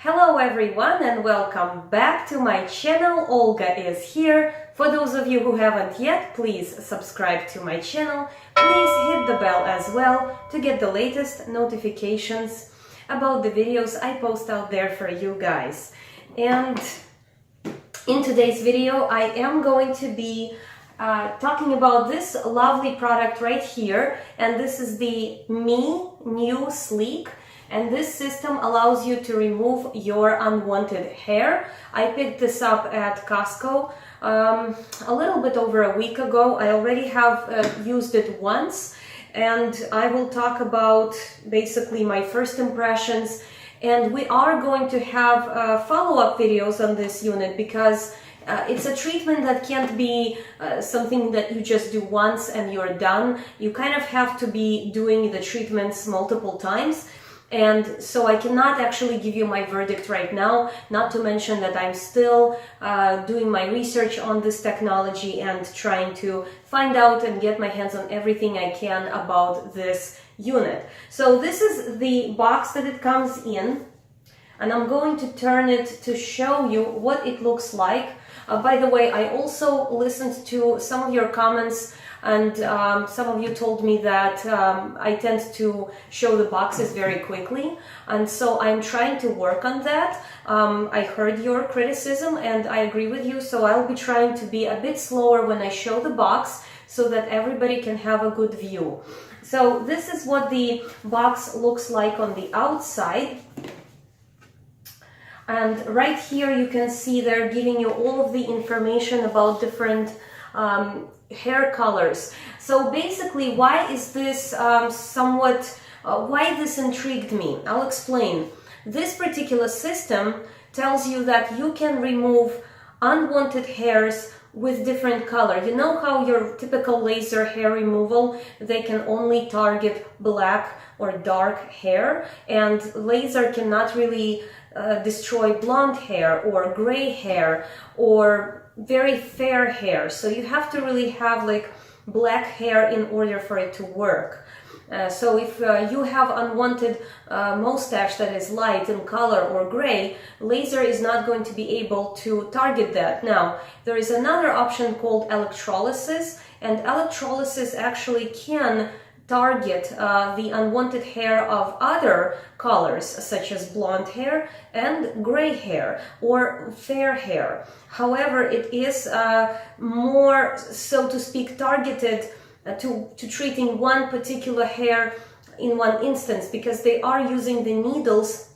Hello everyone and welcome back to my channel. Olga is here. For those of you who haven't yet, please subscribe to my channel. Please hit the bell as well to get the latest notifications about the videos I post out there for you guys. And in today's video, I am going to be talking about this lovely product right here, and this is the Me New Sleek. And this system allows you to remove your unwanted hair. I picked this up at Costco a little bit over a week ago. I already have used it once, and I will talk about basically my first impressions. And we are going to have follow-up videos on this unit because it's a treatment that can't be something that you just do once and you're done. You kind of have to be doing the treatments multiple times. And so I cannot actually give you my verdict right now, not to mention that I'm still doing my research on this technology and trying to find out and get my hands on everything I can about this unit. So this is the box that it comes in, and I'm going to turn it to show you what it looks like. By the way, I also listened to some of your comments, and some of you told me that I tend to show the boxes very quickly, and so I'm trying to work on that. I heard your criticism and I agree with you, so I'll be trying to be a bit slower when I show the box so that everybody can have a good view. So this is what the box looks like on the outside. And right here you can see they're giving you all of the information about different hair colors. So basically, why is this why this intrigued me? I'll explain. This particular system tells you that you can remove unwanted hairs with different color. You know how your typical laser hair removal, they can only target black or dark hair, and laser cannot really destroy blonde hair or gray hair or very fair hair. So you have to really have like black hair in order for it to work. So if you have unwanted mustache that is light in color or gray, laser is not going to be able to target that. Now, there is another option called electrolysis, and electrolysis actually can target the unwanted hair of other colors, such as blonde hair and gray hair or fair hair. However, it is more, so to speak, targeted to treating one particular hair in one instance, because they are using the needles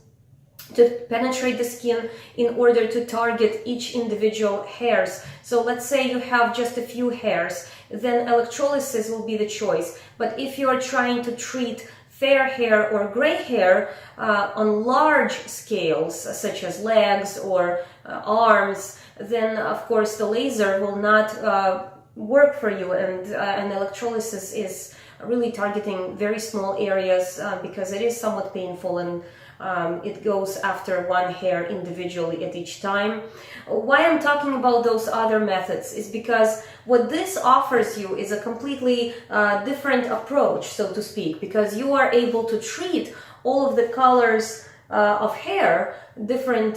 to penetrate the skin in order to target each individual hairs. So let's say you have just a few hairs, then electrolysis will be the choice. But if you are trying to treat fair hair or gray hair on large scales, such as legs or arms, then of course the laser will not work for you, and electrolysis is really targeting very small areas because it is somewhat painful, and it goes after one hair individually at each time. Why I'm talking about those other methods is because what this offers you is a completely different approach, so to speak, because you are able to treat all of the colors of hair, different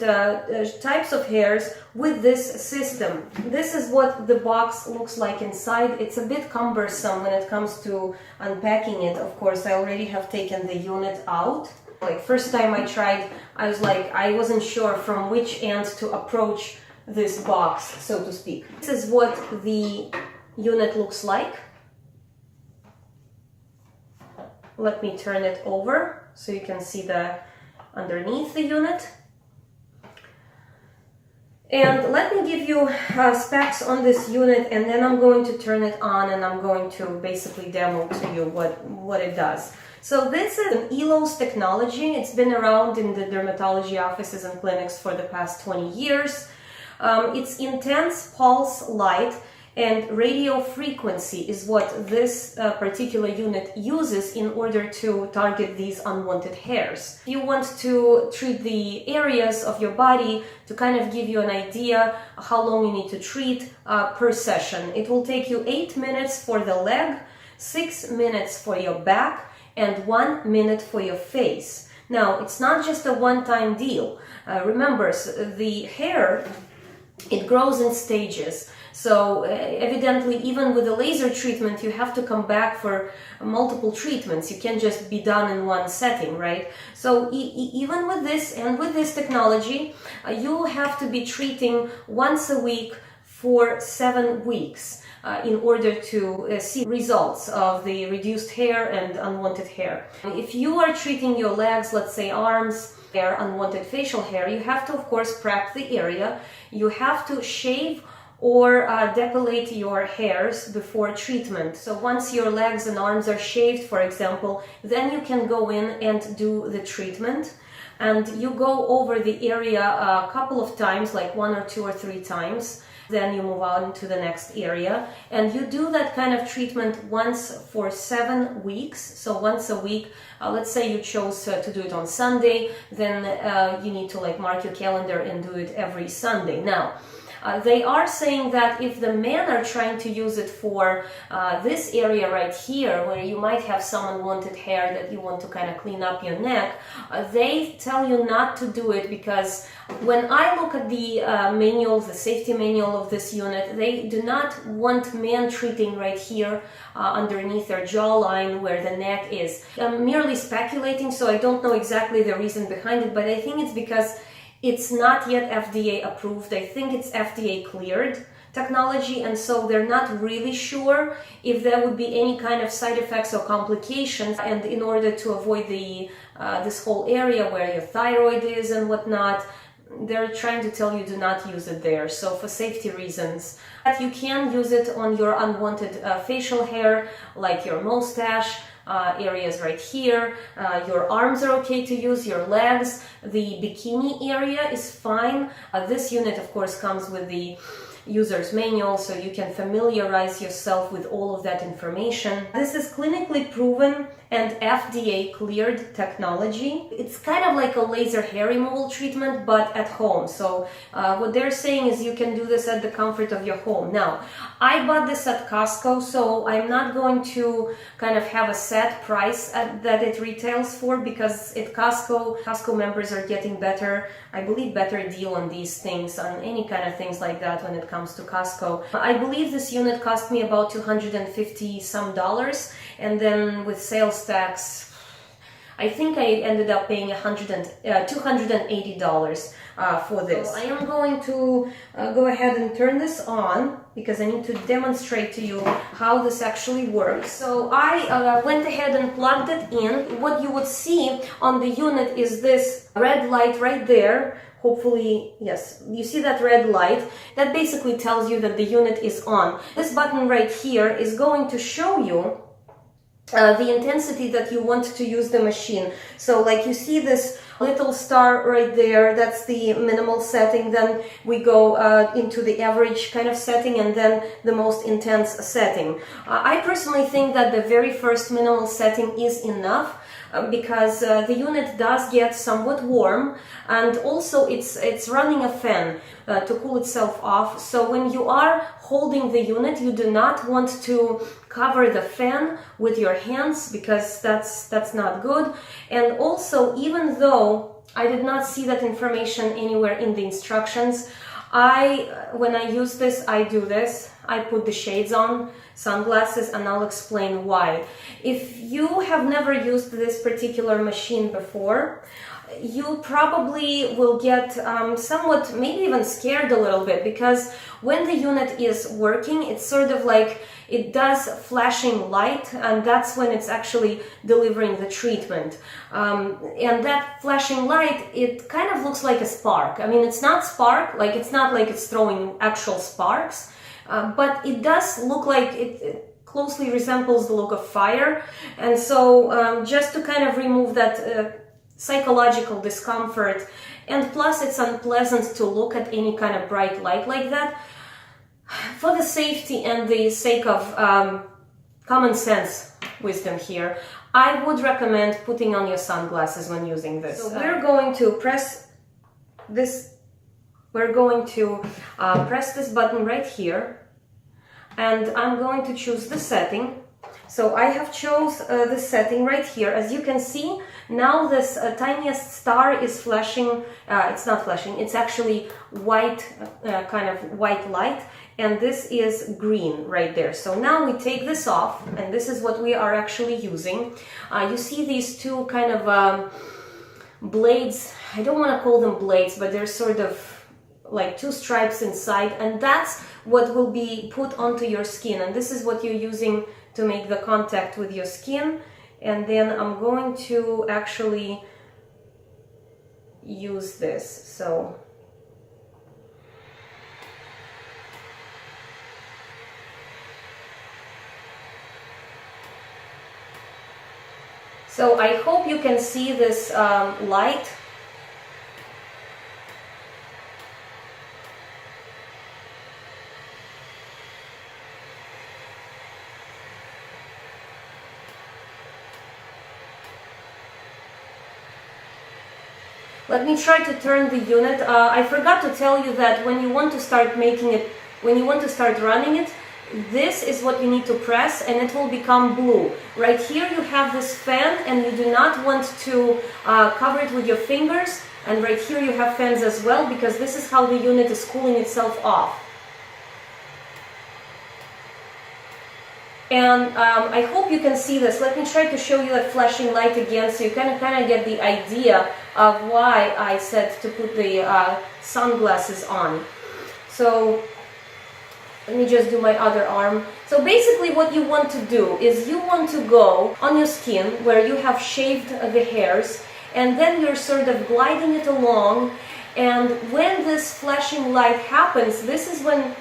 types of hairs with this system. This is what the box looks like inside. It's a bit cumbersome when it comes to unpacking it. Of course, I already have taken the unit out. Like first time I tried, I was like, I wasn't sure from which end to approach this box, so to speak. This is what the unit looks like. Let me turn it over so you can see the underneath the unit. And let me give you specs on this unit, and then I'm going to turn it on and I'm going to basically demo to you what it does. So this is an Elos technology. It's been around in the dermatology offices and clinics for the past 20 years. It's intense pulse light and radio frequency is what this particular unit uses in order to target these unwanted hairs. If you want to treat the areas of your body to kind of give you an idea how long you need to treat per session, it will take you 8 minutes for the leg, 6 minutes for your back, and 1 minute for your face. Now, it's not just a one-time deal. Remember, the hair, it grows in stages. So evidently, even with a laser treatment, you have to come back for multiple treatments. You can't just be done in one setting, right? So even with this and with this technology, you have to be treating once a week for 7 weeks in order to see results of the reduced hair and unwanted hair. If you are treating your legs, let's say arms, hair, unwanted facial hair, you have to, of course, prep the area. You have to shave or depilate your hairs before treatment. So once your legs and arms are shaved, for example, then you can go in and do the treatment. And you go over the area a couple of times, like 1 or 2 or 3 times. Then you move on to the next area. And you do that kind of treatment once for 7 weeks. So once a week, let's say you chose to do it on Sunday, then you need to like mark your calendar and do it every Sunday. Now, they are saying that if the men are trying to use it for this area right here, where you might have some unwanted hair that you want to kind of clean up your neck, they tell you not to do it, because when I look at the manual, the safety manual of this unit, they do not want men treating right here underneath their jawline where the neck is. I'm merely speculating, so I don't know exactly the reason behind it, but I think it's because it's not yet FDA approved. I think it's FDA cleared technology, and so they're not really sure if there would be any kind of side effects or complications. And in order to avoid the this whole area where your thyroid is and whatnot, they're trying to tell you do not use it there. So for safety reasons, you can use it on your unwanted facial hair, like your mustache, areas right here. Your arms are okay to use, your legs, the bikini area is fine. This unit, of course, comes with the user's manual, so you can familiarize yourself with all of that information. This is clinically proven and FDA cleared technology. It's kind of like a laser hair removal treatment, but at home. So what they're saying is you can do this at the comfort of your home. Now, I bought this at Costco, so I'm not going to kind of have a set price that it retails for, because at Costco members are getting better, I believe, better deal on these things, on any kind of things like that when it comes to Costco. I believe this unit cost me about $250 some, and then with sales tax, I think I ended up paying $280 for this. So I am going to go ahead and turn this on, because I need to demonstrate to you how this actually works. So I went ahead and plugged it in. What you would see on the unit is this red light right there. Hopefully, yes, you see that red light. That basically tells you that the unit is on. This button right here is going to show you the intensity that you want to use the machine. So like you see this little star right there, that's the minimal setting. Then we go into the average kind of setting, and then the most intense setting. I personally think that the very first minimal setting is enough, because the unit does get somewhat warm, and also it's running a fan to cool itself off. So when you are holding the unit, you do not want to cover the fan with your hands, because that's not good. And also, even though I did not see that information anywhere in the instructions, when I use this, I do this. I put the shades on, sunglasses, and I'll explain why. If you have never used this particular machine before, you probably will get somewhat, maybe even scared a little bit, because when the unit is working, it's sort of like it does flashing light, and that's when it's actually delivering the treatment. And that flashing light, it kind of looks like a spark. I mean, it's not spark, like it's not like it's throwing actual sparks, but it does look like it closely resembles the look of fire. And so just to kind of remove that psychological discomfort, and plus it's unpleasant to look at any kind of bright light like that, for the safety and the sake of common sense wisdom here, I would recommend putting on your sunglasses when using this. So we're going to press this, press this button right here, and I'm going to choose the setting. So I have chose the setting right here. As you can see, now this tiniest star is flashing. It's not flashing, it's actually white, kind of white light, and this is green right there. So now we take this off, and this is what we are actually using. You see these two kind of blades. I don't want to call them blades, but they're sort of like two stripes inside, and that's what will be put onto your skin, and this is what you're using to make the contact with your skin. And then I'm going to actually use this. So I hope you can see this light. Let me try to turn the unit. I forgot to tell you that when you want to start making it, when you want to start running it, this is what you need to press and it will become blue. Right here you have this fan and you do not want to cover it with your fingers. And right here you have fans as well, because this is how the unit is cooling itself off. And I hope you can see this. Let me try to show you that flashing light again, so you can kind of get the idea of why I said to put the sunglasses on. So let me just do my other arm. So basically what you want to do is you want to go on your skin where you have shaved the hairs, and then you're sort of gliding it along. And when this flashing light happens, this is when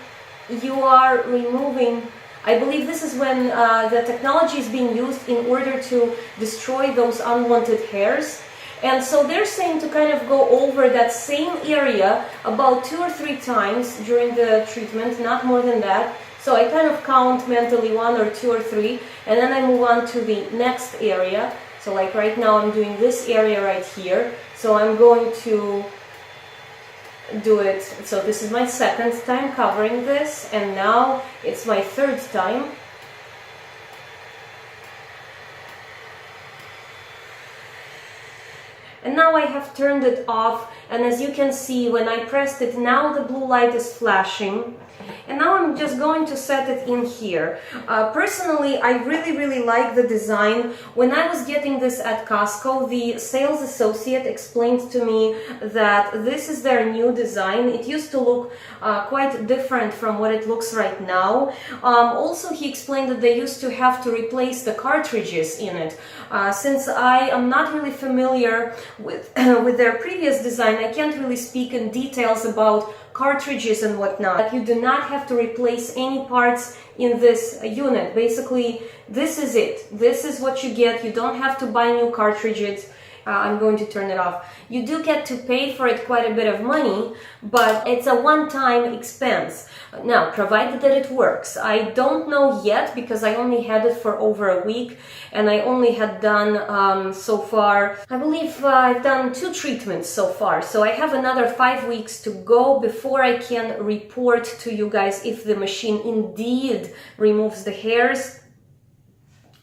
you are removing, I believe this is when the technology is being used in order to destroy those unwanted hairs. And so they're saying to kind of go over that same area about 2 or 3 times during the treatment, not more than that. So I kind of count mentally 1 or 2 or 3, and then I move on to the next area. So like right now I'm doing this area right here. So I'm going to do it. So this is my second time covering this, and now it's my third time. And now I have turned it off, and as you can see, when I pressed it, now the blue light is flashing. And now I'm just going to set it in here. Personally, I really like the design. When I was getting this at Costco, the sales associate explained to me that this is their new design. It used to look quite different from what it looks right now. Also, he explained that they used to have to replace the cartridges in it. Since I am not really familiar with, with their previous design, I can't really speak in details about cartridges and whatnot. You do not have to replace any parts in this unit. Basically, this is it. This is what you get. You don't have to buy new cartridges. I'm going to turn it off. You do get to pay for it quite a bit of money, but it's a one-time expense. Now, provided that it works. I don't know yet because I only had it for over a week, and I only had done so far, I believe I've done 2 treatments so far. So I have another 5 weeks to go before I can report to you guys if the machine indeed removes the hairs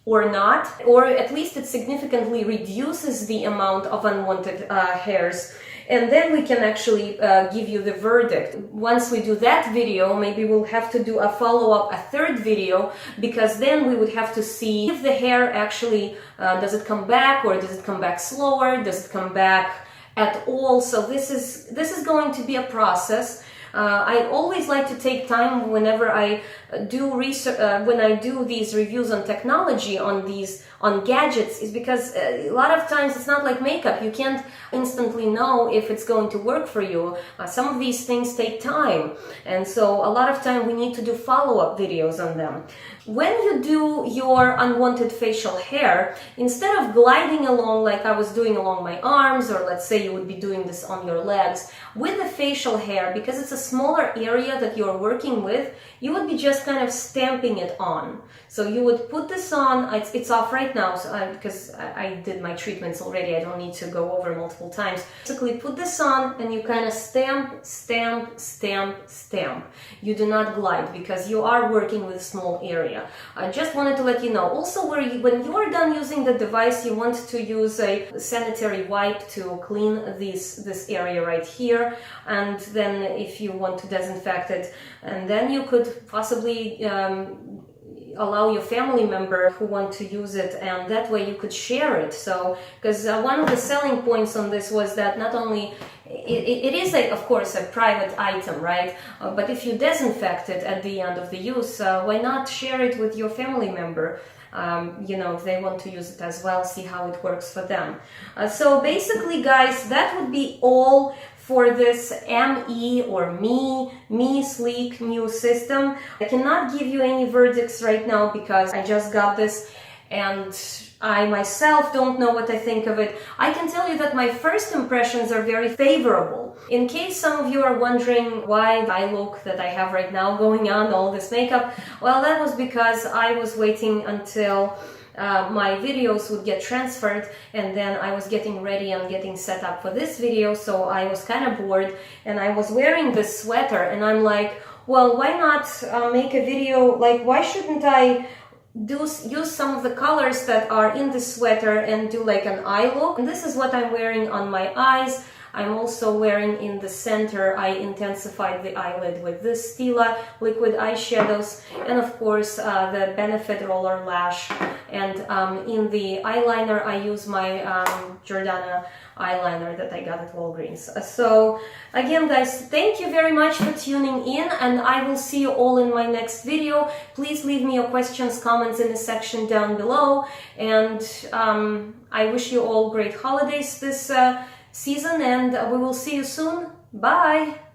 or not, or at least it significantly reduces the amount of unwanted hairs. And then we can actually give you the verdict. Once we do that video, maybe we'll have to do a follow-up, a third video, because then we would have to see if the hair actually, does it come back, or does it come back slower, does it come back at all. So this is going to be a process. I always like to take time whenever I do research, when I do these reviews on technology, on gadgets, is because a lot of times it's not like makeup. You can't instantly know if it's going to work for you. Some of these things take time, and so a lot of time we need to do follow-up videos on them. When you do your unwanted facial hair, instead of gliding along like I was doing along my arms, or let's say you would be doing this on your legs, with the facial hair, because it's a smaller area that you're working with, you would be just kind of stamping it on. So you would put this on, it's off right now, so because I did my treatments already, I don't need to go over multiple times. Basically put this on and you kind of stamp, stamp, stamp, stamp. You do not glide because you are working with a small area. area. I just wanted to let you know. Also, when you are done using the device, you want to use a sanitary wipe to clean this area right here, and then if you want to disinfect it, and then you could possibly allow your family member who want to use it, and that way you could share it. So, because one of the selling points on this was that not only it is of course a private item, right? But if you disinfect it at the end of the use, why not share it with your family member? If they want to use it as well, see how it works for them. So basically, guys, that would be all for this Me Sleek new system. I cannot give you any verdicts right now because I just got this and I myself don't know what I think of it. I can tell you that my first impressions are very favorable. In case some of you are wondering why the eye look that I have right now going on, all this makeup, well, that was because I was waiting until my videos would get transferred, and then I was getting ready and getting set up for this video, so I was kind of bored and I was wearing this sweater, and I'm like, well, why not make a video, like why shouldn't I use some of the colors that are in the sweater and do like an eye look. And this is what I'm wearing on my eyes. I'm also wearing in the center, I intensified the eyelid with this Stila liquid eyeshadows, and of course the Benefit Roller Lash. And in the eyeliner, I use my Jordana eyeliner that I got at Walgreens. So again, guys, thank you very much for tuning in, and I will see you all in my next video. Please leave me your questions, comments in the section down below, and I wish you all great holidays this season, and we will see you soon. Bye!